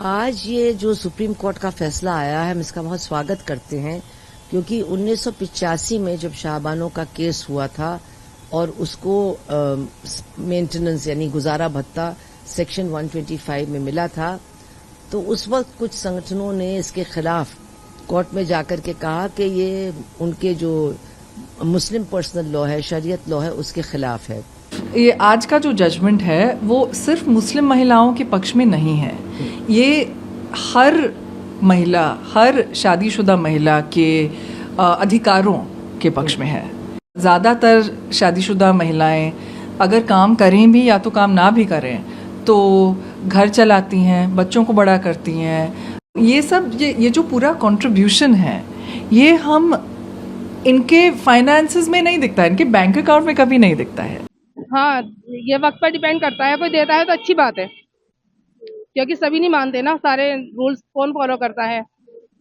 आज ये जो सुप्रीम कोर्ट का फैसला आया है हम इसका बहुत स्वागत करते हैं, क्योंकि 1985 में जब शाहबानो का केस हुआ था और उसको मेंटेनेंस यानी गुजारा भत्ता सेक्शन 125 में मिला था, तो उस वक्त कुछ संगठनों ने इसके खिलाफ कोर्ट में जाकर के कहा कि ये उनके जो मुस्लिम पर्सनल लॉ है, शरीयत लॉ है, उसके खिलाफ है। ये आज का जो जजमेंट है वो सिर्फ मुस्लिम महिलाओं के पक्ष में नहीं है, ये हर महिला, हर शादीशुदा महिला के अधिकारों के पक्ष में है। ज़्यादातर शादीशुदा महिलाएं अगर काम करें भी या तो काम ना भी करें तो घर चलाती हैं, बच्चों को बड़ा करती हैं। ये सब ये जो पूरा कंट्रीब्यूशन है ये हम इनके फाइनेंसेस में नहीं दिखता है, इनके बैंक अकाउंट में कभी नहीं दिखता है। हाँ, ये वक्त पर डिपेंड करता है। कोई देता है तो अच्छी बात है, क्योंकि सभी नहीं मानते ना, सारे रूल्स कौन फॉलो करता है।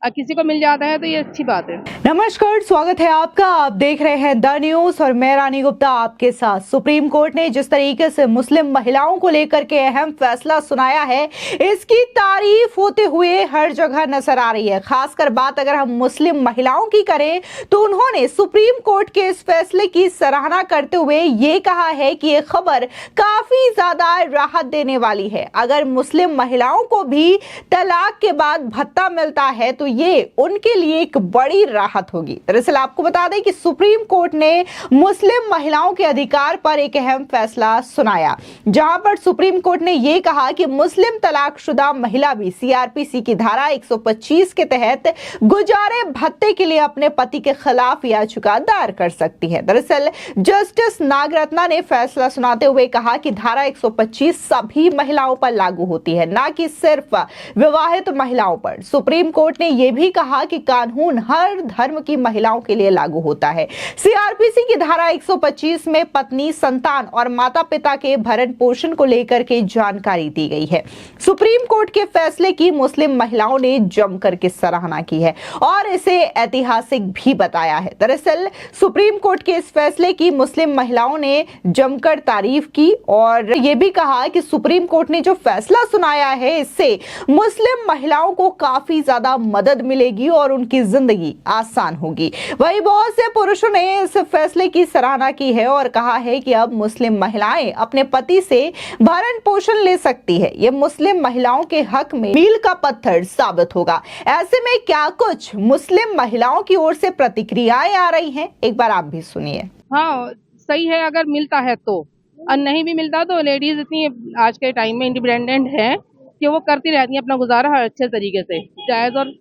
किसी को मिल जाता है तो ये अच्छी बात है। नमस्कार, स्वागत है आपका। आप देख रहे हैं द न्यूज और मैं रानी गुप्ता आपके साथ। सुप्रीम कोर्ट ने जिस तरीके से मुस्लिम महिलाओं को लेकर के अहम फैसला सुनाया है, इसकी तारीफ होते हुए हर जगह नजर आ रही है। खासकर बात अगर हम मुस्लिम महिलाओं की करें तो उन्होंने सुप्रीम कोर्ट के इस फैसले की सराहना करते हुए ये कहा है कि ये खबर काफी ज्यादा राहत देने वाली है। अगर मुस्लिम महिलाओं को भी तलाक के बाद भत्ता मिलता है तो ये उनके लिए एक बड़ी राहत होगी। दरअसल आपको बता दें कि सुप्रीम कोर्ट ने मुस्लिम महिलाओं के अधिकार पर एक अहम फैसला सुनाया, जहां पर सुप्रीम कोर्ट ने यह कहा कि मुस्लिम तलाकशुदा महिला भी सीआरपीसी की धारा 125 के तहत गुजारे भत्ते के लिए अपने पति के खिलाफ याचिका दायर कर सकती है। दरअसल जस्टिस नागरत्ना ने फैसला सुनाते हुए कहा कि धारा 125 सभी महिलाओं पर लागू होती है, ना कि सिर्फ विवाहित महिलाओं पर। सुप्रीम कोर्ट ने यह भी कहा कि कानून हर धर्म की महिलाओं के लिए लागू होता है। सीआरपीसी की धारा 125 में पत्नी, संतान और माता पिता के भरण पोषण को लेकर के जानकारी दी गई है। सुप्रीम कोर्ट के फैसले की मुस्लिम महिलाओं ने जमकर के सराहना की है और इसे ऐतिहासिक भी बताया है। दरअसल सुप्रीम कोर्ट के इस फैसले की मुस्लिम महिलाओं ने जमकर तारीफ की और यह भी कहा कि सुप्रीम कोर्ट ने जो फैसला सुनाया है इससे मुस्लिम महिलाओं को काफी ज्यादा मदद मिलेगी और उनकी जिंदगी आसान होगी। वहीं बहुत से पुरुषों ने इस फैसले की सराहना की है और कहा है कि अब मुस्लिम महिलाएं अपने पति से भरण पोषण ले सकती है। ये मुस्लिम महिलाओं के हक में मील का पत्थर साबित होगा। ऐसे में क्या कुछ मुस्लिम महिलाओं की ओर से प्रतिक्रियाएं आ रही हैं, एक बार आप भी सुनिए। हाँ, सही है अगर मिलता है तो, और नहीं भी मिलता तो लेडीज इतनी आज के टाइम में इंडिपेंडेंट है कि वो करती रहती है अपना गुजारा हर अच्छे तरीके से, जायज और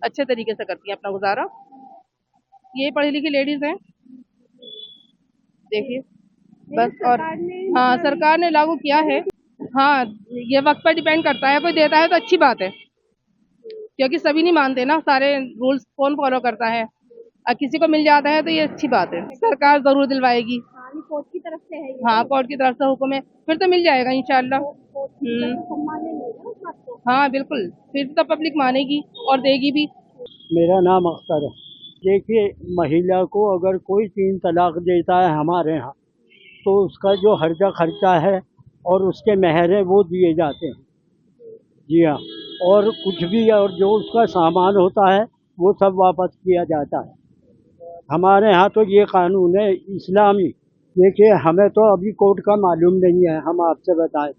अच्छे तरीके से करती है अपना गुजारा। ये पढ़ी लिखी लेडीज हैं, देखिए बस। और हाँ, सरकार ने लागू किया है। हाँ, ये वक्त पर डिपेंड करता है। कोई देता है तो अच्छी बात है, क्योंकि सभी नहीं मानते ना, सारे रूल्स कौन फॉलो करता है। किसी को मिल जाता है तो ये अच्छी बात है। सरकार जरूर दिलवाएगी। कोर्ट की तरफ से है ये। हाँ, कोर्ट की तरफ से हुक्म है, फिर तो मिल जाएगा इंशाल्लाह। हाँ बिल्कुल, फिर तो पब्लिक मानेगी और देगी भी। मेरा नाम अख्तर है। देखिए, महिला को अगर कोई 3 तलाक देता है हमारे यहाँ तो उसका जो हर्जा खर्चा है और उसके महर है वो दिए जाते हैं। जी हाँ, और कुछ भी और जो उसका सामान होता है वो सब वापस किया जाता है। हमारे यहाँ तो ये कानून है इस्लामी। देखिए, हमें तो अभी कोर्ट का मालूम नहीं है, हम आपसे बताएं,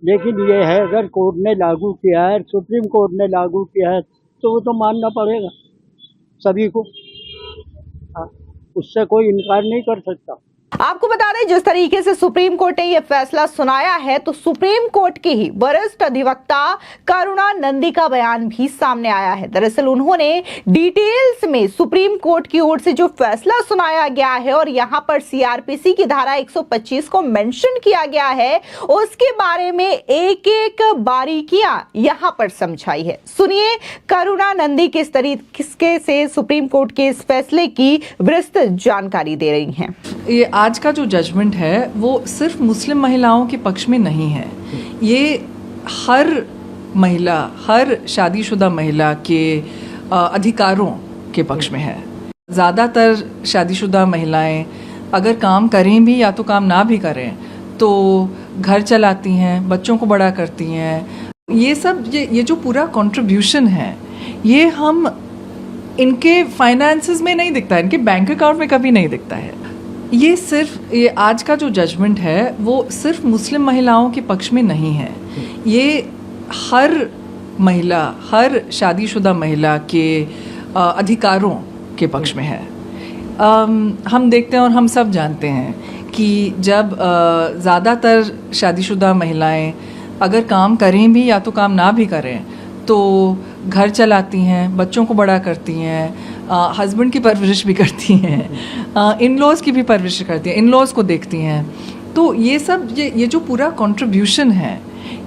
लेकिन ये है अगर कोर्ट ने लागू किया है, सुप्रीम कोर्ट ने लागू किया है तो वो तो मानना पड़ेगा सभी को। हाँ, उससे कोई इनकार नहीं कर सकता। आपको बता दें, जिस तरीके से सुप्रीम कोर्ट ने यह फैसला सुनाया है तो सुप्रीम कोर्ट की ही वरिष्ठ अधिवक्ता करुणा नंदी का बयान भी सामने आया है। दरअसल उन्होंने डिटेल्स में सुप्रीम कोर्ट की ओर से जो फैसला सुनाया गया है और यहां पर सीआरपीसी की धारा 125 को मेंशन किया गया है, उसके बारे में एक एक बारीकियां यहां पर समझाई है। सुनिए करुणा नंदी किस तरीके से सुप्रीम कोर्ट के इस फैसले की विस्तृत जानकारी दे रही हैं। ये आज का जो जजमेंट है वो सिर्फ मुस्लिम महिलाओं के पक्ष में नहीं है, ये हर महिला, हर शादीशुदा महिला के अधिकारों के पक्ष में है। ज़्यादातर शादीशुदा महिलाएं अगर काम करें भी या तो काम ना भी करें तो घर चलाती हैं, बच्चों को बड़ा करती हैं, ये जो पूरा कंट्रीब्यूशन है, ये हम इनके फाइनेंसेस में नहीं दिखता है, इनके बैंक अकाउंट में कभी नहीं दिखता है। ये आज का जो जजमेंट है वो सिर्फ मुस्लिम महिलाओं के पक्ष में नहीं है, ये हर महिला, हर शादीशुदा महिला के अधिकारों के पक्ष में है। हम देखते हैं और हम सब जानते हैं कि जब ज़्यादातर शादीशुदा महिलाएं अगर काम करें भी या तो काम ना भी करें तो घर चलाती हैं, बच्चों को बड़ा करती हैं, हस्बैंड की परवरिश भी करती हैं, इन लॉज की भी परवरिश करती हैं, इन लॉज को देखती हैं। तो ये जो पूरा कंट्रीब्यूशन है,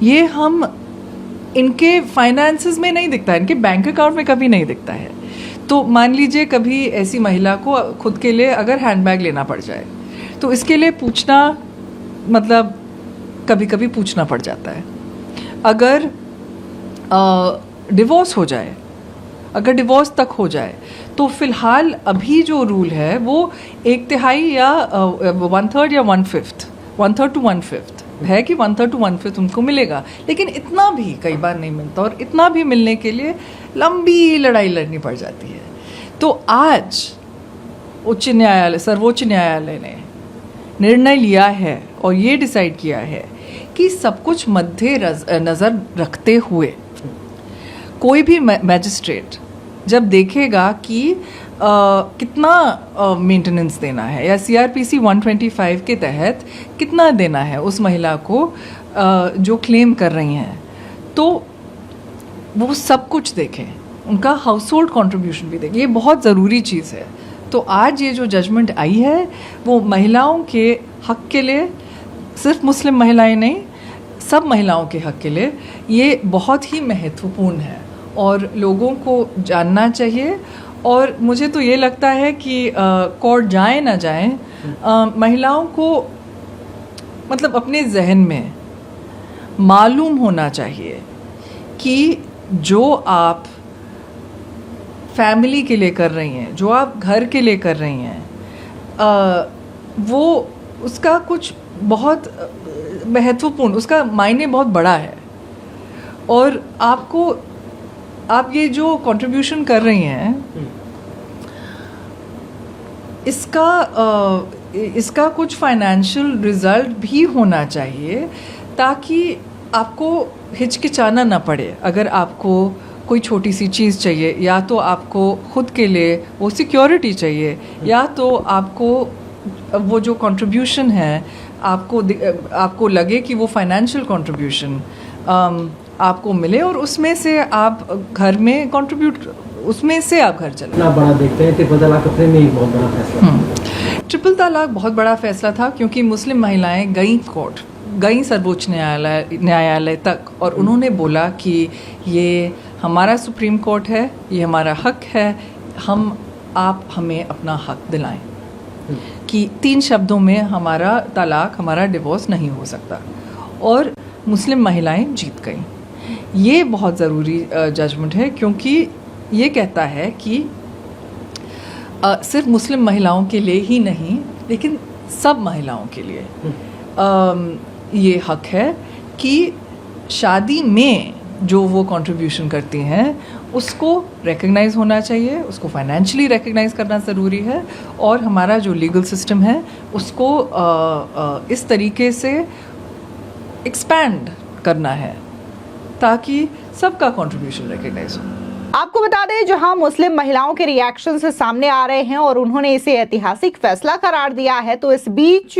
ये हम इनके फाइनेंसेस में नहीं दिखता है, इनके बैंक अकाउंट में कभी नहीं दिखता है। तो मान लीजिए कभी ऐसी महिला को खुद के लिए अगर हैंडबैग लेना पड़ जाए तो इसके लिए पूछना, मतलब कभी कभी पूछना पड़ जाता है। अगर डिवोर्स हो जाए, अगर डिवोर्स तक हो जाए तो फिलहाल अभी जो रूल है वो 1/3 या 1/3 या 1/5, 1/3 to 1/5 है कि 1/3 to 1/5 उनको मिलेगा, लेकिन इतना भी कई बार नहीं मिलता और इतना भी मिलने के लिए लंबी लड़ाई लड़नी पड़ जाती है। तो आज सर्वोच्च न्यायालय ने निर्णय लिया है और ये डिसाइड किया है कि सब कुछ मद्दे नज़र रखते हुए कोई भी मैजिस्ट्रेट जब देखेगा कि कितना मेंटेनेंस देना है या CRPC 125 के तहत कितना देना है उस महिला को जो क्लेम कर रही हैं, तो वो सब कुछ देखें, उनका हाउस होल्ड कॉन्ट्रीब्यूशन भी देखें। ये बहुत ज़रूरी चीज़ है। तो आज ये जो जजमेंट आई है वो महिलाओं के हक़ के लिए, सिर्फ मुस्लिम महिलाएं नहीं, सब महिलाओं के हक़ के लिए ये बहुत ही महत्वपूर्ण है और लोगों को जानना चाहिए। और मुझे तो ये लगता है कि कोर्ट जाए ना जाए, महिलाओं को मतलब अपने जहन में मालूम होना चाहिए कि जो आप फैमिली के लिए कर रही हैं, जो आप घर के लिए कर रही हैं, वो उसका कुछ बहुत महत्वपूर्ण, उसका मायने बहुत बड़ा है। और आप ये जो कंट्रीब्यूशन कर रही हैं इसका कुछ फाइनेंशियल रिजल्ट भी होना चाहिए ताकि आपको हिचकिचाना ना पड़े। अगर आपको कोई छोटी सी चीज़ चाहिए, या तो आपको खुद के लिए वो सिक्योरिटी चाहिए, या तो आपको वो जो कंट्रीब्यूशन है आपको लगे कि वो फाइनेंशियल कंट्रीब्यूशन आपको मिले और उसमें से आप घर में उसमें से आप घर चले। इतना बड़ा देखते हैं, ट्रिपल तलाक अपने में एक बहुत बड़ा फैसला। ट्रिपल तलाक बहुत बड़ा फैसला था क्योंकि मुस्लिम महिलाएं गई सर्वोच्च न्यायालय तक और उन्होंने बोला कि ये हमारा सुप्रीम कोर्ट है, ये हमारा हक है, आप हमें अपना हक दिलाएं कि 3 शब्दों में हमारा तलाक, हमारा डिवोर्स नहीं हो सकता। और मुस्लिम महिलाएं जीत गईं। ये बहुत ज़रूरी जजमेंट है क्योंकि ये कहता है कि सिर्फ मुस्लिम महिलाओं के लिए ही नहीं, लेकिन सब महिलाओं के लिए ये हक है कि शादी में जो वो कंट्रीब्यूशन करती हैं उसको रिकग्नाइज़ होना चाहिए, उसको फाइनेंशियली रिकग्नाइज़ करना ज़रूरी है। और हमारा जो लीगल सिस्टम है उसको इस तरीके से एक्सपैंड करना है ताकि सबका कंट्रीब्यूशन रिकग्नाइज हो। आपको बता दें, जहां मुस्लिम महिलाओं के रिएक्शन से सामने आ रहे हैं और उन्होंने इसे ऐतिहासिक फैसला करार दिया है, तो इस बीच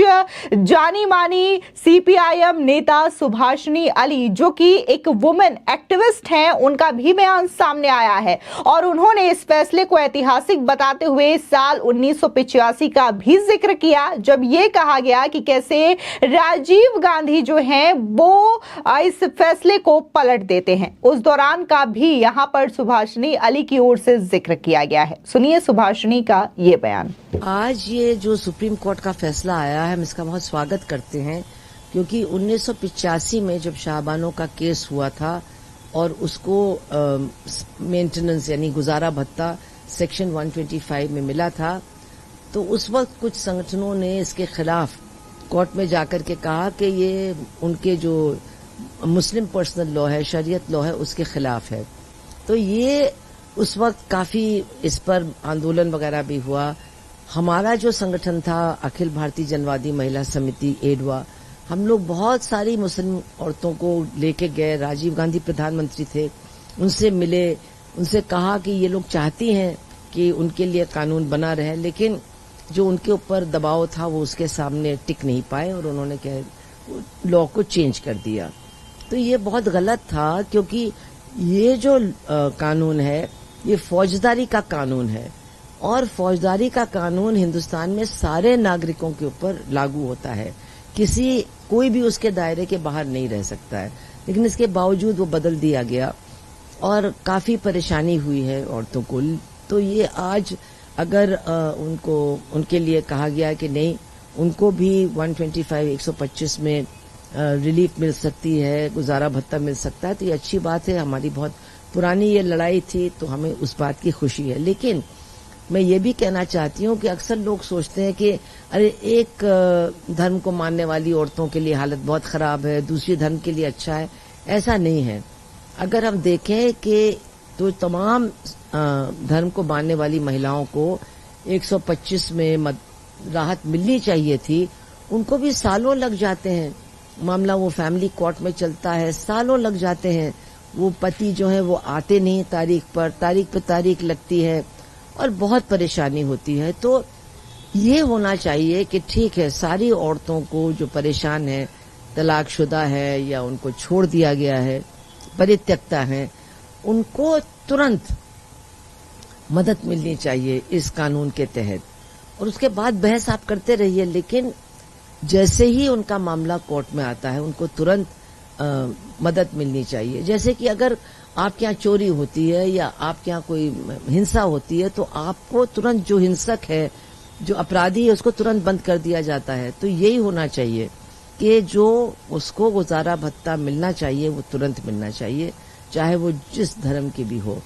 जानी मानी CPIM नेता सुभाषिनी अली, जो कि एक वुमेन एक्टिविस्ट हैं, उनका भी बयान सामने आया है और उन्होंने इस फैसले को ऐतिहासिक बताते हुए साल 1985 का भी जिक्र किया, जब ये कहा गया कि कैसे राजीव गांधी जो हैं वो इस फैसले को पलट देते हैं। उस दौरान का भी यहां पर सुभाषिनी अली की ओर से जिक्र किया गया है। सुनिए सुभाषिनी का ये बयान। आज ये जो सुप्रीम कोर्ट का फैसला आया है, हम इसका बहुत स्वागत करते हैं क्योंकि 1985 में जब शाहबानो का केस हुआ था और उसको मेंटेनेंस यानी गुजारा भत्ता सेक्शन 125 में मिला था, तो उस वक्त कुछ संगठनों ने इसके खिलाफ कोर्ट में जाकर के कहा कि ये उनके जो मुस्लिम पर्सनल लॉ है, शरीयत लॉ है, उसके खिलाफ है। तो ये उस वक्त काफी इस पर आंदोलन वगैरह भी हुआ। हमारा जो संगठन था अखिल भारतीय जनवादी महिला समिति एडवा, हम लोग बहुत सारी मुस्लिम औरतों को लेके गए। राजीव गांधी प्रधानमंत्री थे, उनसे मिले, उनसे कहा कि ये लोग चाहती हैं कि उनके लिए कानून बना रहे, लेकिन जो उनके ऊपर दबाव था वो उसके सामने टिक नहीं पाए और उन्होंने लॉ को चेंज कर दिया। तो ये बहुत गलत था, क्योंकि ये जो कानून है ये फौजदारी का कानून है और फौजदारी का कानून हिंदुस्तान में सारे नागरिकों के ऊपर लागू होता है, कोई भी उसके दायरे के बाहर नहीं रह सकता है। लेकिन इसके बावजूद वो बदल दिया गया और काफी परेशानी हुई है औरतों को। तो ये आज अगर उनके लिए कहा गया कि नहीं, उनको भी 125 में रिलीफ मिल सकती है, गुजारा भत्ता मिल सकता है, तो ये अच्छी बात है। हमारी बहुत पुरानी ये लड़ाई थी, तो हमें उस बात की खुशी है। लेकिन मैं ये भी कहना चाहती हूँ कि अक्सर लोग सोचते हैं कि अरे एक धर्म को मानने वाली औरतों के लिए हालत बहुत खराब है, दूसरी धर्म के लिए अच्छा है। ऐसा नहीं है। अगर हम देखें कि तो तमाम धर्म को मानने वाली महिलाओं को 125 में राहत मिलनी चाहिए थी, उनको भी सालों लग जाते हैं। मामला वो फैमिली कोर्ट में चलता है, सालों लग जाते हैं। वो पति जो है वो आते नहीं, तारीख पर तारीख लगती है और बहुत परेशानी होती है। तो ये होना चाहिए कि ठीक है, सारी औरतों को जो परेशान है, तलाकशुदा है या उनको छोड़ दिया गया है, परित्यक्ता है, उनको तुरंत मदद मिलनी चाहिए इस कानून के तहत। और उसके बाद बहस आप करते रहिए, लेकिन जैसे ही उनका मामला कोर्ट में आता है उनको तुरंत मदद मिलनी चाहिए। जैसे कि अगर आपके यहाँ चोरी होती है या आपके यहाँ कोई हिंसा होती है, तो आपको तुरंत जो हिंसक है, जो अपराधी है, उसको तुरंत बंद कर दिया जाता है। तो यही होना चाहिए कि जो उसको गुजारा भत्ता मिलना चाहिए वो तुरंत मिलना चाहिए, चाहे वो जिस धर्म की भी हो।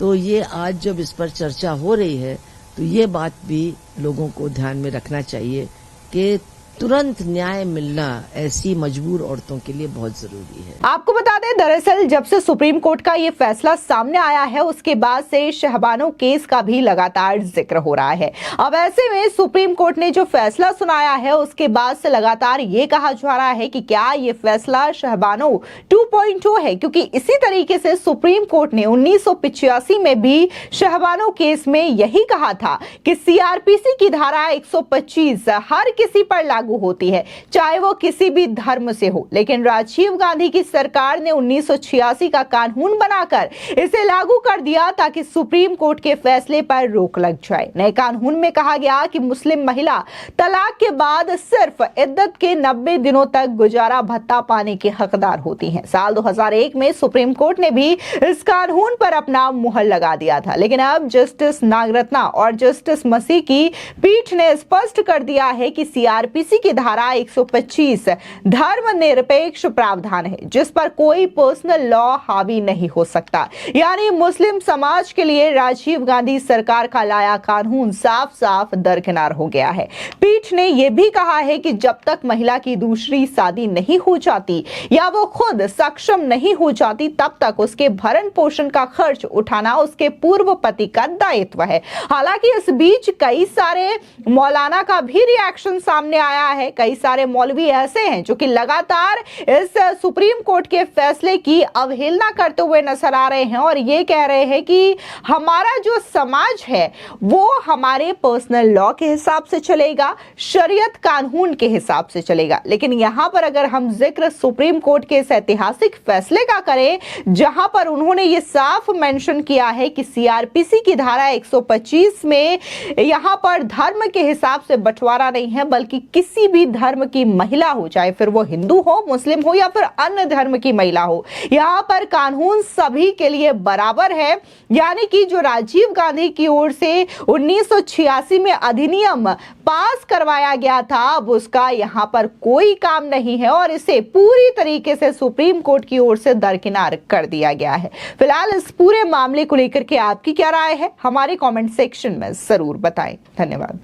तो ये आज जब इस पर चर्चा हो रही है, तो ये बात भी लोगों को ध्यान में रखना चाहिए कि तुरंत न्याय मिलना ऐसी मजबूर औरतों के लिए बहुत जरूरी है। आपको बता दें, दरअसल जब से सुप्रीम कोर्ट का ये फैसला सामने आया है, उसके बाद से शहबानो केस का भी लगातार जिक्र हो रहा है। अब ऐसे में सुप्रीम कोर्ट ने जो फैसला सुनाया है, उसके बाद से लगातार ये कहा जा रहा है कि क्या ये फैसला शहबानो 2.0 है, क्योंकि इसी तरीके से सुप्रीम कोर्ट ने 1985 में भी शहबानो केस में यही कहा था कि सीआरपीसी की धारा 125 हर किसी पर लागू होती है, चाहे वो किसी भी धर्म से हो। लेकिन राजीव गांधी की सरकार ने 1986 का कानून बनाकर इसे लागू कर दिया ताकि सुप्रीम कोर्ट के फैसले पर रोक लग जाए। नए कानून में कहा गया कि मुस्लिम महिला तलाक के बाद सिर्फ इद्दत के 90 दिनों तक गुजारा भत्ता पाने की हकदार होती हैं। साल 2001 में सुप्रीम कोर्ट ने भी इस कानून पर अपना मुहर लगा दिया था, लेकिन अब जस्टिस नागरत्ना और जस्टिस मसीह की पीठ ने स्पष्ट कर दिया है कि सीआरपीसी की धारा 125 धर्मनिरपेक्ष प्रावधान है, जिस पर कोई पर्सनल लॉ हावी नहीं हो सकता। यानी मुस्लिम समाज के लिए राजीव गांधी सरकार का लाया कानून साफ साफ दरकिनार हो गया है। पीठ ने यह भी कहा है कि जब तक महिला की दूसरी शादी नहीं हो जाती या वो खुद सक्षम नहीं हो जाती, तब तक उसके भरण पोषण का खर्च उठाना उसके पूर्व पति का दायित्व है। हालांकि इस बीच कई सारे मौलाना का भी रिएक्शन सामने आया है। कई सारे मौलवी ऐसे हैं जो कि लगातार इस सुप्रीम कोर्ट के फैसले की अवहेलना करते हुए नजर आ रहे हैं और ये कह रहे हैं कि हमारा जो समाज है वो हमारे पर्सनल लॉ के हिसाब से चलेगा, शरीयत कानून के हिसाब से चलेगा। लेकिन यहां पर अगर हम जिक्र सुप्रीम कोर्ट के इस ऐतिहासिक फैसले का करें, जहां पर उन्होंने ये साफ मेंशन किया है कि सीआरपीसी की धारा 125 में यहां पर धर्म के हिसाब से बंटवारा नहीं है, बल्कि किसी भी धर्म की महिला हो, चाहे फिर वो हिंदू हो, मुस्लिम हो या फिर अन्य धर्म की महिला हो, यहां पर कानून सभी के लिए बराबर है। यानी कि जो राजीव गांधी की ओर से 1986 में अधिनियम पास करवाया गया था, अब उसका यहां पर कोई काम नहीं है और इसे पूरी तरीके से सुप्रीम कोर्ट की ओर से दरकिनार कर दिया गया है। फिलहाल इस पूरे मामले को लेकर के आपकी क्या राय है, हमारे कमेंट सेक्शन में जरूर बताएं। धन्यवाद।